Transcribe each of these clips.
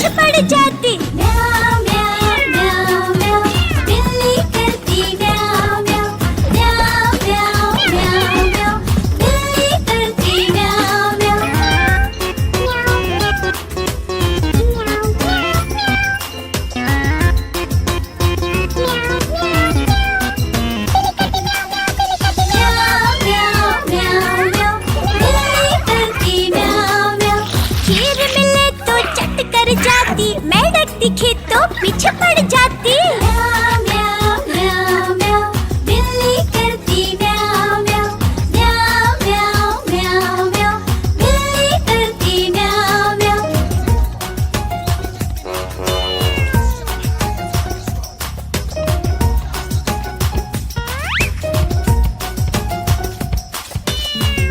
पीछे पड़ जाती। म्याऊ म्याऊ म्याऊ म्याऊ, बिल्ली करती म्याऊ म्याऊ। म्याऊ म्याऊ म्याऊ म्याऊ, बिल्ली करती म्याऊ म्याऊ। जाती, मैं डरती थी तो पीछे पड़ जाती। म्याऊ म्याऊ म्याऊ म्याऊ, बिल्ली करती म्याऊ म्याऊ। म्याऊ म्याऊ म्याऊ म्याऊ, बिल्ली करती म्याऊ म्याऊ।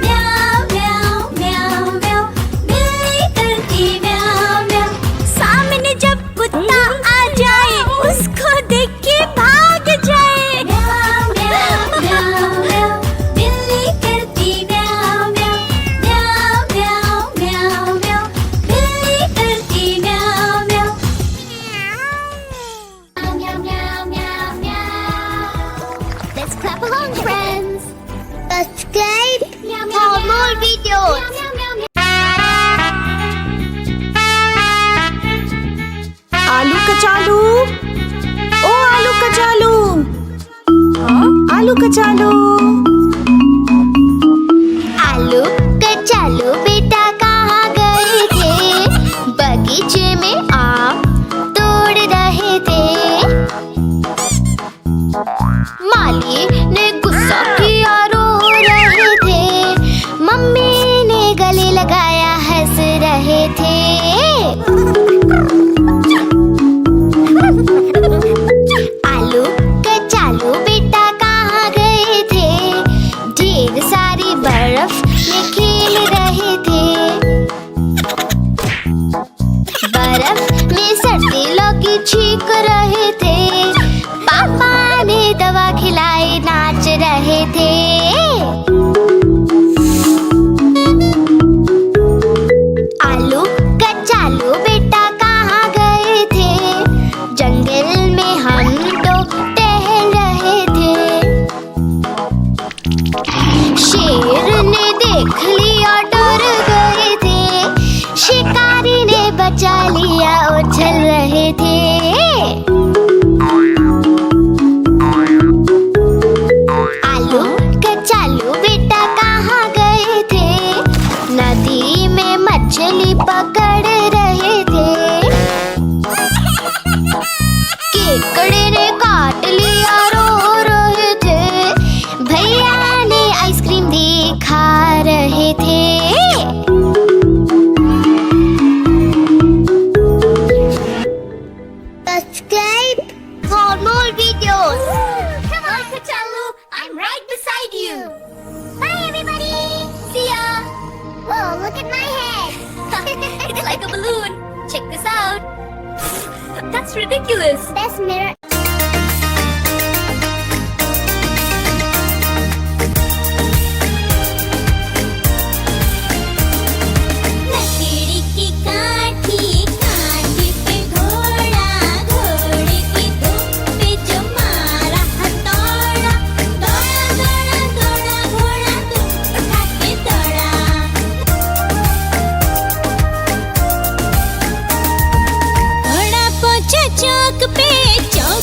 म्याऊ म्याऊ म्याऊ म्याऊ, बिल्ली करती म्याऊ म्याऊ। सामने जब कुत्ता आ जाए, उसको देख के भाग जाए। म्याऊ म्याऊ म्याऊ म्याऊ, बिल्ली करती म्याऊ म्याऊ। म्याऊ म्याऊ म्याऊ म्याऊ, बिल्ली करती म्याऊ म्याऊ। Meow meow meow meow. Let's clap along, friends. Subscribe for more videos. आलू कचालू, ओ आलू कचालू, आलू कचालू। आलू कचालू बेटा कहाँ गए थे? बगीचे में आम तोड़ रहे थे। माली ने गुस्सा किया, रो रहे थे। मम्मी ने गले लगाया, हंस रहे थे। आलू कचालू बेटा कहाँ गए थे? ढेर सारी बर्फ में खेल रहे थे। बर्फ में सर्दी लौकी छींक रहे थे। पापा ने दवा खिलाई, नाच रहे थे। आलू कचालू बेटा कहाँ गए थे? जंगल में हम तो टहल रहे थे। शेर ने देख लिया, डर गए थे। शिकारी ने बचा लिया, उछल रहे थे। आलू कचालू बेटा कहाँ गए थे? नदी में मछली पकड़ रहे थे। केकड़े ने काट लिया, रो रहे थे। भैया ने आइसक्रीम दी, खा रहे थे। Subscribe for more videos. Come on, Kachalu, I'm right beside you. Bye, everybody. See ya. Whoa, look at my head. It's like a balloon. Check this out. That's ridiculous. Best mirror. लकड़ी की काठी, काठी पे घोड़ा, घोड़े की दुम पे जो मारा हथौड़ा। दौड़ा दौड़ा दौड़ा घोड़ा, दुम उठा के दौड़ा। घोड़ा पहुंचा चौक पे, चौक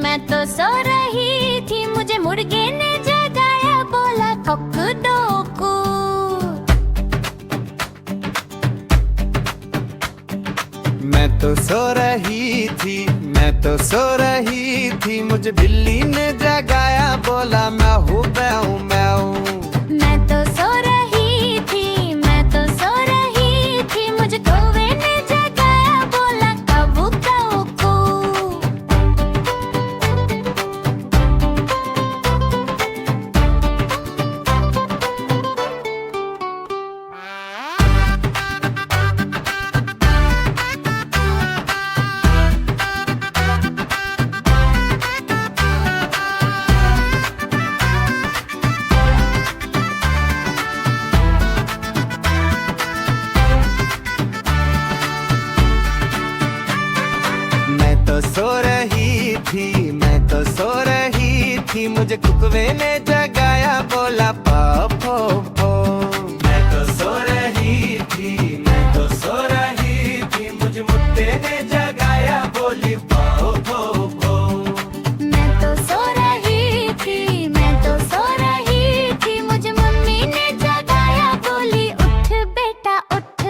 मैं तो सो रही थी, मुझे मुर्गे ने जगाया, बोला कक डोकू। मैं तो सो रही थी, मैं तो सो रही थी, मुझे बिल्ली ने जगाया, बोला म्याऊ म्याऊ म्याऊ। मैं तो सो रही थी, मैं तो सो रही थी, मुझे कौवे ने जगाया, बोला कबू कौकू। मैं तो सो रही थी, मैं तो सो रही थी, मुझे कुकवे ने जगाया, बोला पापो पो। मैं तो सो रही थी, मैं तो सो रही थी, मुझे मुत्ते ने जगाया, बोली पाओ पो पो। मैं तो सो रही थी, मैं तो सो रही थी, मुझे मम्मी ने जगाया, बोली उठ बेटा उठ।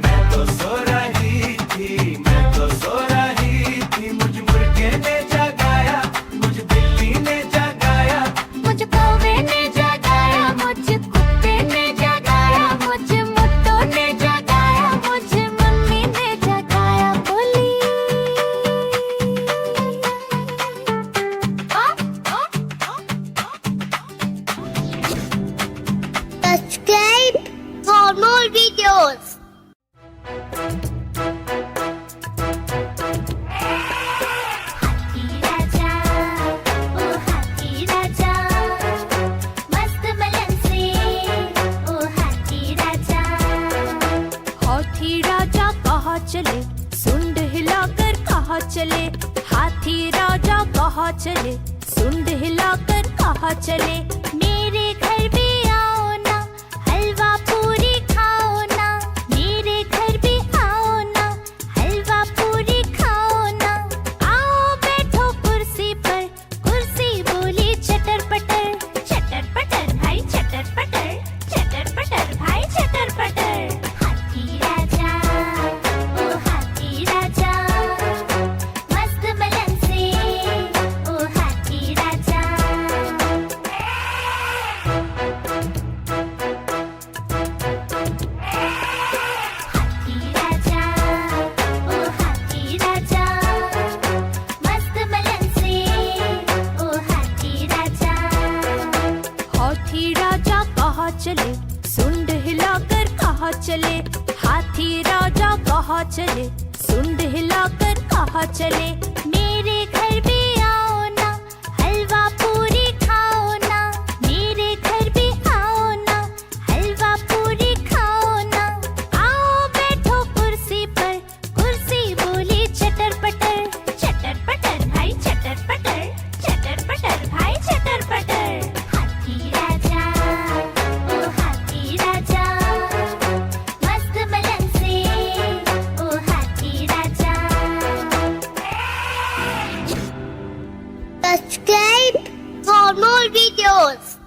मैं तो सो रही थी, मैं तो सो रही थी, मुझे मुर्गे ने जगाया, मुझे बिल्ली ने जगाया, मुझे कौवे ने जगाया, मुझे कुत्ते ने जगाया, मुझे मुट्टो ने जगाया, मुझे मम्मी ने जगाया, बोली Subscribe for more videos. हाथी राजा, ओ हाथी राजा, मस्त मलन से, ओ हाथी राजा। हाथी राजा कहाँ चले, सुंड हिलाकर कहाँ चले, हाथी राजा कहाँ चले, सुंड हिलाकर कहाँ चले। मेरे घर भी आओ ना, हलवा पूरी खाओ ना, मेरे घर भी आओ ना, हलवा पूरी खाओ ना। आओ बैठो कुर्सी पर, कुर्सी बोली चटर पटर भाई चटर पटर भाई चटर पटर। हाथी राजा, ओ हाथी राजा, मस्त मलन से, ओ हाथी राजा। हाथी राजा, ओ हाथी राजा, मस्त मलन से, ओ हाथी राजा। हाथी राजा कहाँ चले, सुंड हिलाकर कहाँ चले, हाथी राजा कहाँ चले, सुंड हिलाकर कहाँ चले। मेरे घर भी आओ ना, हलवा पूरी खाओ ना, मेरे घर भी आओ ना, हलवा पूरी खाओ ना। आओ बैठो कुर्सी पर, कुर्सी बोली चटर पटर भाई चटर पटर भाई चटर पटर। हाथी राजा, ओ हाथी राजा, मस्त मलन से, ओ हाथी राजा। Subscribe for more videos.